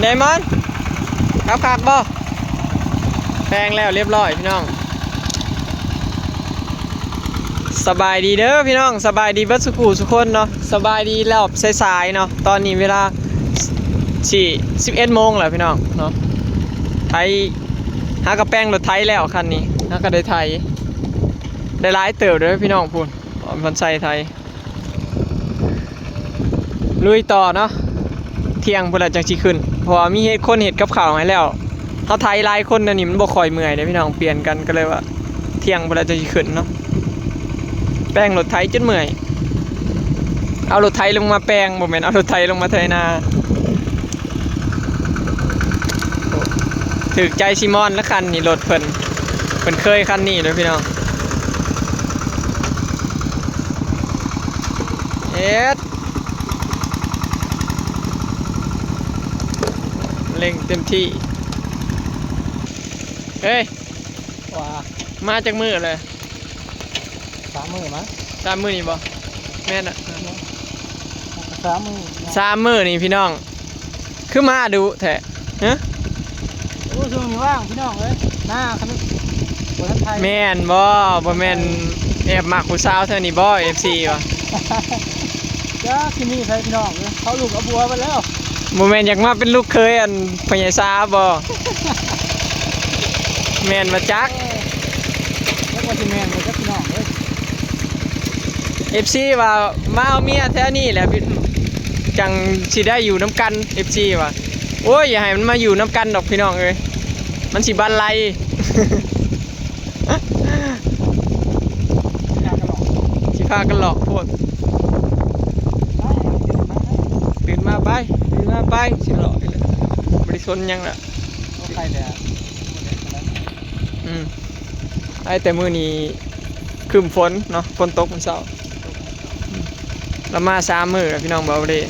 ญ่มอนครับคักบ่แปลงแล้วเรียบร้อยพี่น้องสบายดีเด้อพี่น้องสบายดีเบิดสุขุสุคนเนาะสบายดีแล้วสายๆเนาะตอนนี้เวลา11 โมงแล้วพี่น้องเนาะไทยหากระแป้งรถไทยแล้วคันนี้หากระได้ไทยได้หลายเติบเด้อพี่น้องพูนพันใส่ไทยลุยต่อเนาะเที่ยงพุ่นละจังสิขึ้นเพราะว่ามีคนเฮ็ดกับข้าวให้แล้วเฮาไทยหลายคนนี่มันบ่ค่อยเมื่อยเด้อพี่น้องเปลี่ยนกันก็เลยว่าเที่ยงพุ่นละจังสิขึ้นเนาะแป้งรถไถจนเมื่อยเอารถไถลงมาแป้งบ่แม่นเอารถไถลงมาไถนาถึกใจซิมอนและคันนี่รถเพิ่นเคยคันนี้เด้อพี่น้องเอ็ดเร่งเต็มที่เฮ้ยว้ามาจากมือเลย3 มื้อมั้ง3 มื้อนี่บ่แม่นอ่ะ3 มื้อ3 มื้อนี่พี่น้องคือมาดูแท้ฮะโอ้ช่วงนี้ว่างพี่น้องเอ้ยหน้าคันบ่ทันไทยแม่นบ่แม่นแอบมักผู้สาวเท่านี้บ่ FC ว่ะจ้าที่นี่ใครพี่น้องเอ้ยเขาลูกเอาบัวไปแล้วบ่แม่นอยากมาเป็นลูกเคยอันพญาซาบ่แม่นมาจักแล้วก็สิแม่นบ่จักพี่น้องเอ้ย FC ว่ามาเอาเมียแถวนี้แหละจังสิได้อยู่น้ำกัน FC ว่าโอ้ยอย่าให้มันมาอยู่น้ำกันดอกพี่น้องเอ้ยมันสิบันไลสิพากันหลอกพวกตื่นมาไปสิหลอกเลยบริสุทธิ์ยังล่ะใครแต่ไอ้แต่มื้อนี้คืมฝนเนาะฝนตกมื้อเช้าเรามา3 มื้อแล้วพี่น้องบ่าวเลย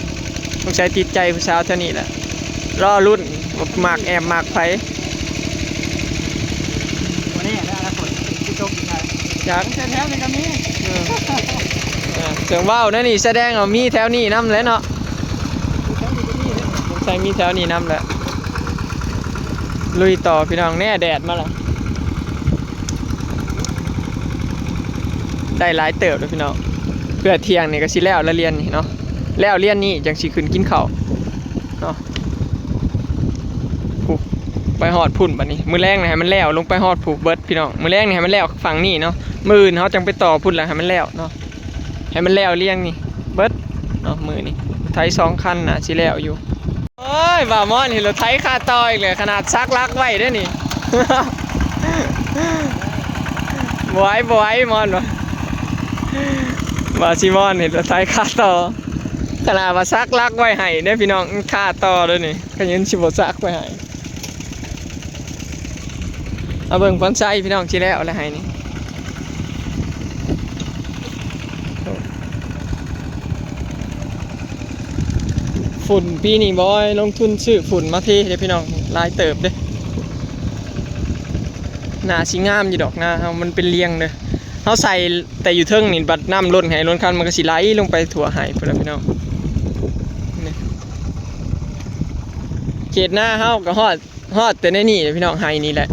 ต้องใช้ติดใจผู้สาวเท่านี้แหละรอรุ่นมากแอบมากไผวันนี้ได้อนาคตผู้ชมอยู่ไทยอยากแท้ๆนี่ก็มีเสียงว่าวนั่นนี่แสดงว่ามีแถวนี้นำแล้วเนาะใช่มีแถวนี้นำแล้วลุยต่อพี่น้องแน่แดดมาแล้วได้หลายเติบเลยพี่น้องเพื่อเที่ยงนี่ก็สิแล้วเรียนนี่เนาะแล้วเรียนนี่จังสิขึ้นกินข้าวเนาะไปฮอดพุ่นบัดนี้มื้อแรงนี่ให้มันแล้วลงไปฮอดผูกเบิดพี่น้องมื้อแรงนี่ให้มันแล้วฝั่งนี้เนาะมื้ออื่นเฮาจังไปต่อพุ่นแล้วให้มันแล้วเนาะให้มันแล้วเรียงนี่เบิดเนาะมื้อนี้ไถ2 คันน่ะสิแล้วอยู่โอ้ยบ่ามอนเห็นรถไถคาต่ออีกเลยขนาดซักลักไว้เด้อนี่บ่ไหวมอนบ่ซิมอนเห็นรถไถคาต่อขนาดว่าซักลักไว้ให้เด้อพี่น้องคาต่อเด้อนี่ก็ยังสิบ่ซักไว้ให้เอาเบิ่งพรไซพี่น้องสิแล้วแล้วให้นี่ฝุ่นปีนี้บอยลงทุนซื้อฝุ่นมาเทเด้พี่น้องลายเติบเด้หน้าสิงามอยู่ดอกหน้าเฮามันเป็นเรียงเด้อเฮาใส่แต่อยู่เทิงนี่บัดน้ำล้นให้ล้นคันมันก็สิไหลลงไปทั่วให้พุ่นล่ะพี่น้องนี่เขตหน้าเฮาก็ฮอดแต่ในนี่พี่น้องให้นี่แหละ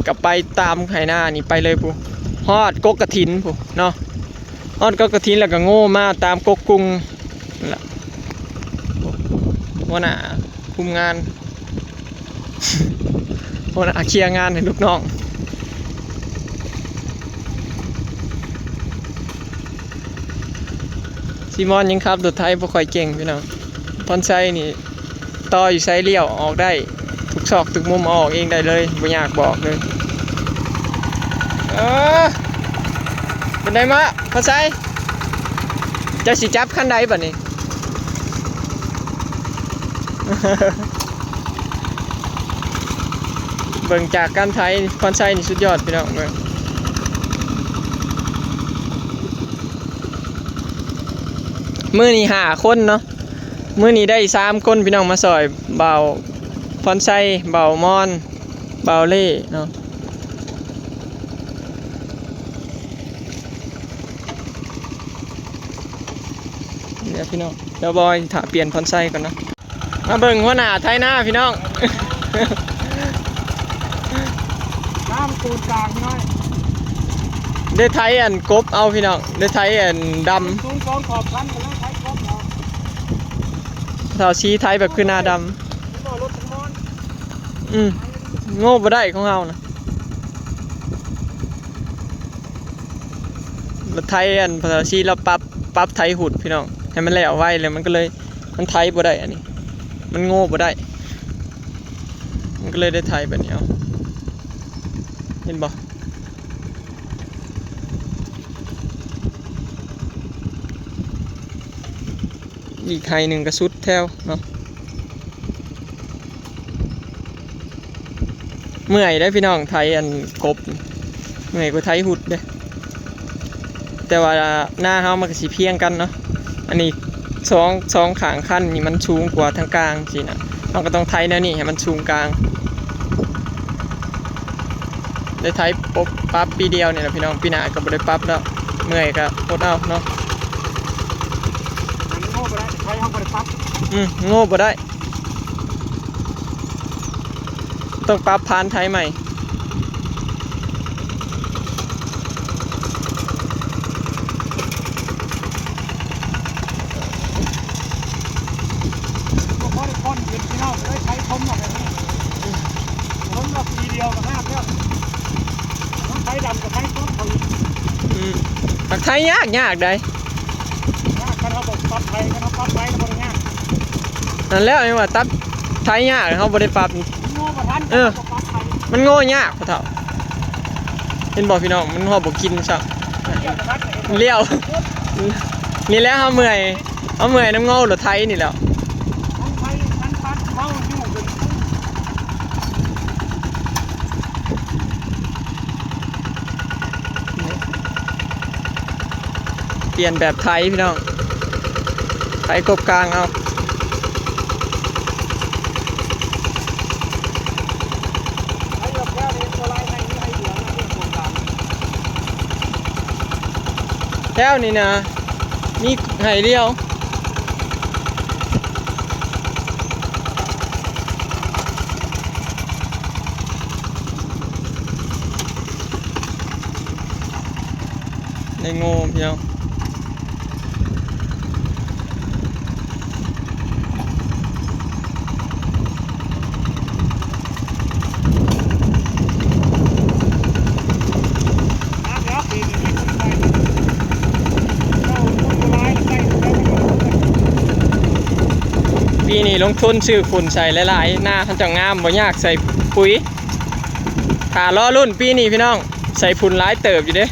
ก็ไปตามไหหน้านี่ไปเลยผู้ฮอดกกกระถินผู้เนาะฮอดกกกระถินแล้วก็โง่มาตามกกกุ้งนั่นล่ะหัวหน้าคุมงานหัวหน้าเคลียร์งานให้ลูกน้องซิมอนยังครับรถไถบ่ค่อยเก่งพี่น้องพรไซนี่ต่ออยู่ไซเลี้ยวออกได้ทุกซอกทุกมุมออกเองได้เลยบ่ยากบอกเลยเป็นไงมาพรไซจะสิจับคันใดบัดนี้เบิ่งจากการไถพรไซนี่สุดยอดพี่น้องเบิ่งมื้อนี้5 คนเนาะมื้อนี้ได้3 คนพี่น้องมาซอยเบาพรไซเบามอนเบาเล่เนาะเดี๋ยวพี่น้องเดี๋ยวบอยถาเปลี่ยนพรไซก่อนนะ มาเบิ่งหัวหน้าไทยหน้าพี่น้อง น้ำปูนกลางน้อย ได้ไทยอันกบเอาพี่น้องได้ไทยอันด สูง2ขอบพันไปแล้วใช้ครบเนาะ ำเท่าชี้ไทยแบบคือหน้าด รถทั้งมอน ำโง่บ่ได้ของเฮานะรถไทยอันภาษาชี้เราปรับไทยหุดพี่น้องให้มันแล้วไวเลยมันก็เลยมันไทยบ่ได้อันนี้มันโง่บ่ได้มันก็เลยได้ไทยแบบนี้เอาเห็นบ่อีกไทยหนึ่งก็สุดแถวเนาะเมื่อยได้พี่น้องไทยอันกบเมื่อยกว่าไทยหุดเด้แต่ว่าหน้าเฮามันก็สิเพียงกันเนาะอันนี้สองขางขั้นนี่มันสูงกว่าทางกลางสินะมันก็ต้องไทยแนวนี้ให้มันสูงกลางได้ไทยปั๊บปีเดียวเนี่ยแหละพี่น้องปีหน้าก็บ่ได้ปั๊บแล้วเมื่อยก็อดเอาเนาะ อันนี้โง่ไปแล้วใช้ห้องบริษัท โง่บ่ได้ต้องปรับพานไทยใหม่ พวกเขาได้คนเป็นพี่น้องเลยใช้คมแบบนี้คมแบบปีเดียวกับห้าเท่าต้องใช้ดำกับใช้ต้นเขาอีก ปักไทยยากได้ การระบบปรับไทยการปรับไทยระบบง่าย นั่นแล้วไอ้ว่าตัดไทยยากเขาบ่ได้ปรับ โง่ประทันปรับไทย มันโง่ยากพ่อเฒ่าเห็นบ่พี่น้องมันฮอดบ่กินซะ เกี่ยวกับทัด เลี้ยว นี่แหล้วเฮาเมื่อยน้ำเงารถไทยนี่แหล้ว ทั้งไทยทั้งพัดเข้าอยู่เป็น เปลี่ยนแบบไทยพี่น้องไทยกบกลางเอา ไอ้แบบแค่นี้ตัวลายไทยนี่ไอ้เหลืองนี่เป็นคนตาม แล้วนี่นะมีไห้เลี้ยวในโง่พี่น้องปีนี้ลงทุนซื้อฝุ่นใส่หลายๆหน้าเขาจะงามบ่ยากใส่ปุ๋ยถ้ารอรุ่นปีนี้พี่น้องใส่ฝุ่นหลายเติบอยู่เด้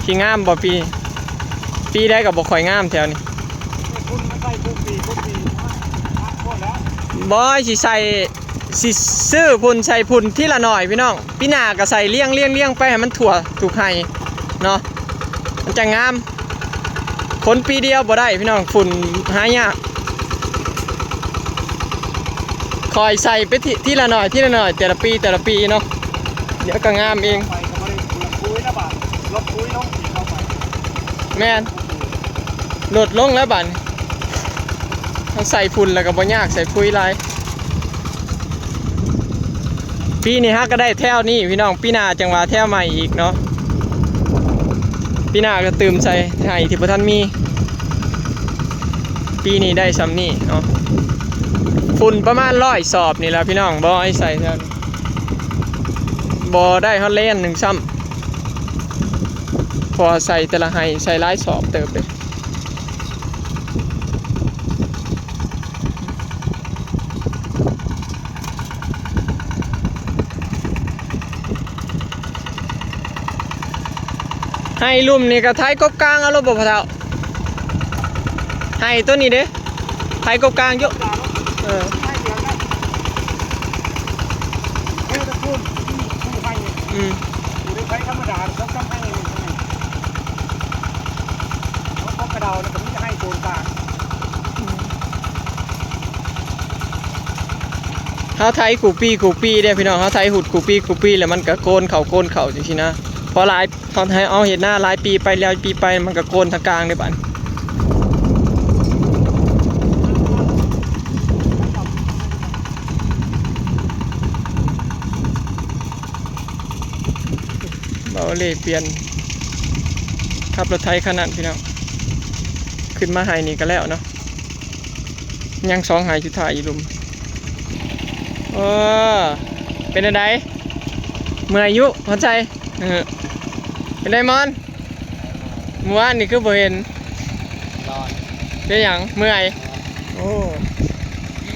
ที่งามบ่ปีได้กับบ่ค่อยงามแถวนี้ คุณมาใส่ปุ๊บปีโคตรแล้ว บอยสิซื้อพุ่นใส่พุ่นที่ละหน่อยพี่น้องปีหน้าก็ใส่เลี้ยงไปให้มันถั่วถูกให้เนาะมันจะงามคนปีเดียวบ่ได้พี่น้องฝุ่นหายากคอยใส่ไปที่ละหน่อยแต่ละปีเนาะเดี๋ยวก็งามเอง ไปก็ไม่ได้คุยนะบาทลบคุยลงสีเข้าไป แม่นลดลงแล้วบัดต้องใส่ฝุ่นแล้วก็บ่ยากใส่ปุ๋ยหลายปีนี้ฮะก็ได้แถวนี้พี่น้องปีหน้าจังหวะแถวใหม่อีกเนาะปีหน้าก็เติมใส่ให้ที่บ่ทันมีปีนี้ได้ซ้ำนี่เนาะฝุ่นประมาณ100 สอบนี่แหละพี่น้องบ่ให้ใส่แถวนี้บ่ได้ฮอดเลนหนึ่งซ้ำพอใส่แต่ละให้ใส่หลายสอบเติบเลยให้ลุ่มนี่ก็ไทยกบกลางเอาลูกบ่พ่อเฒ่าให้ตัวนี้เด้ไทยกบกลางเยอะเออ ให้เหลืองนะเฮ้ยตะคุณผู้ให้อยู่ในไฟธรรมดาต้องให้เขากระเดาแล้วก็ไม่จะให้โกนตา เฮาไทยกูปีเด้พี่น้องเฮาไทยหุดกูปีแล้วมันก็โกนเข่าจังซี่นะพอหลายเฮาไทยเอาเฮ็ดหน้าหลายปีไปแล้วปีไปมันก็โกนทางกลางได้บัด เบาเล่เปลี่ยนขับรถไทยขนาดพี่น้องขึ้นมาหายนี่ก็แล้วเนาะยัง2หายสุดท้ายอยู่ลุมเป็นอะไรเมื่อยยุเข้าใจเป็นไรมอนเมื่อวานนี่คือบ่เห็นเป็นหยังเมื่อยโอ้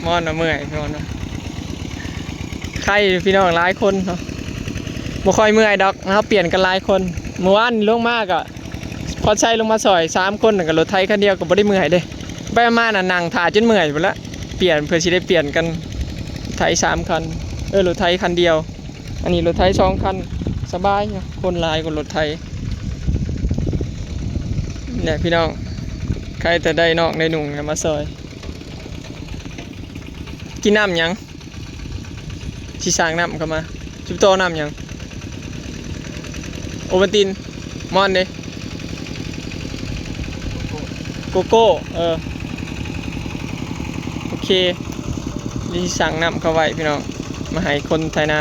มอนน่ะเมื่อยพี่น้องเนาะใครพี่น้องหลายคนเนาะบ่ค่อยเมื่อยดอกนะครับเปลี่ยนกันหลายคนเมื่อวานลงมากอ่ะพอใช้ลงมาซอย3คนกับรถไทยคันเดียวก็บ่ได้เมื่อยเด้ไปมาน่ะนั่งถ่าจนเมื่อยหมดละเปลี่ยนเพื่อสิได้เปลี่ยนกันไทย3คันรถไทยคันเดียวอันนี้รถไทย2คันสบายเนาะคนหลายกว่ารถไทยเนี่ยพี่น้องใครแต่ได้นอกได้หนุ่งมาซอยกินน้ำยังสิสร้างน้ำเข้ามาจุบโตน้ำยังโอวัลตินมอนเด้โกโก้โอเคนี่สั่งน้ำเข้าไว้พี่น้องมาให้คนไทยนา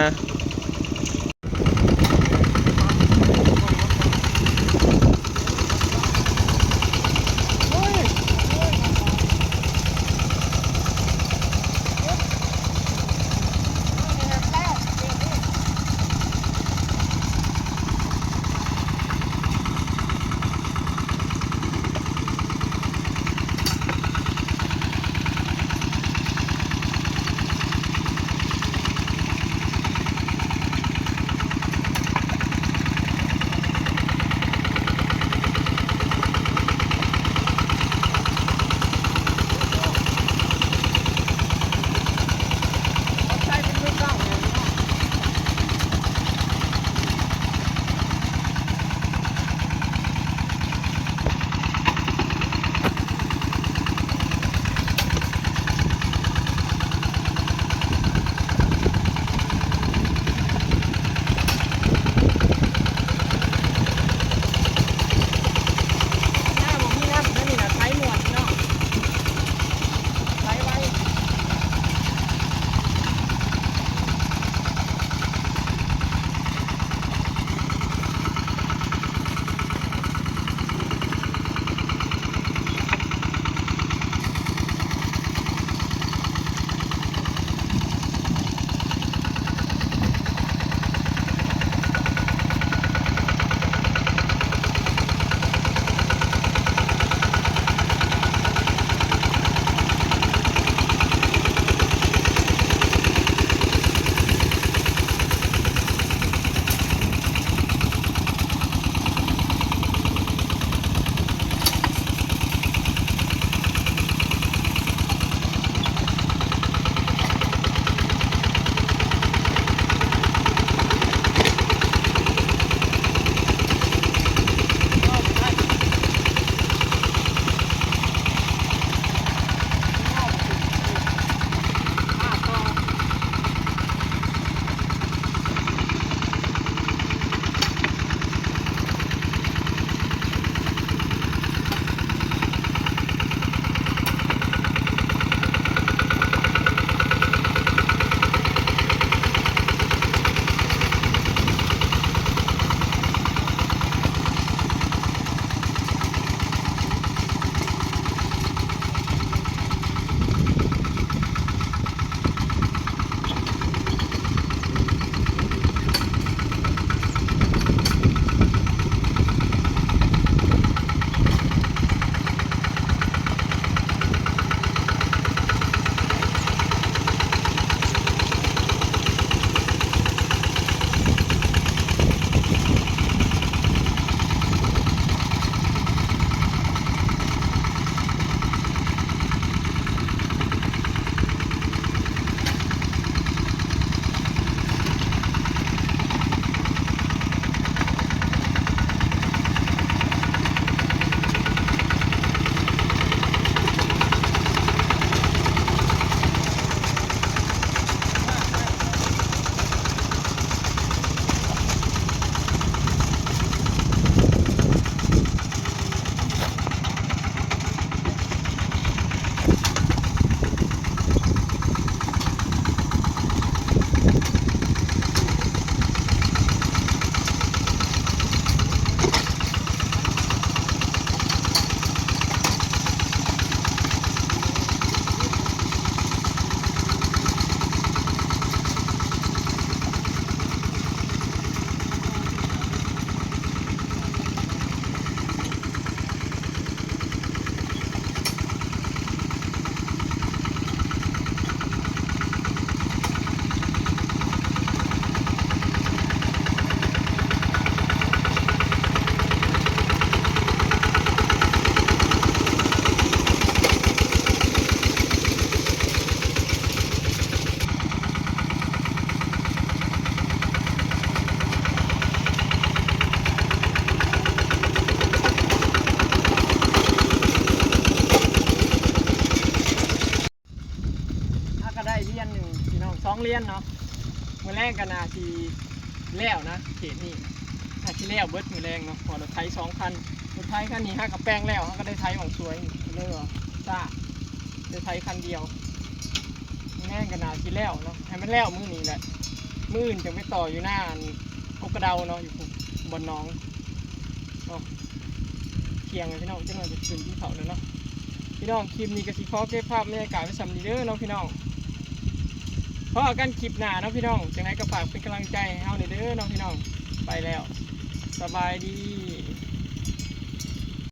มื้อแรกก็น่าสิแล้วนะเขตนี้น่าสิแล้วเบิดมื้อแรงเนาะพอรถไถ2คันรถไถคันนี้ฮักกับแป้งแล้วฮักก็ได้ไถของสวยเลยว่าจ้าได้ไถคันเดียวมื้อแรงก็น่าสิแล้วเนาะให้มันแล้วมื้อนี้แหละมื้ออื่นจะไปต่ออยู่หน้าอันกกระเดาเนาะอยู่บนหนองเนาะเคียงเลยพี่น้องจังหน่อยจะขึ้นที่เขาแล้วเนาะพี่น้องคลิปนี้ก็สิขอเก็บภาพบรรยากาศไว้สำนีเด้อเนาะพี่น้องเพราะกันคลิปหน้าเนาะพี่น้องจังไงก็ฝากเป็นกำลังใจให้เฮาหน่อยเด้อเนาะพี่น้องไปแล้วสบายดี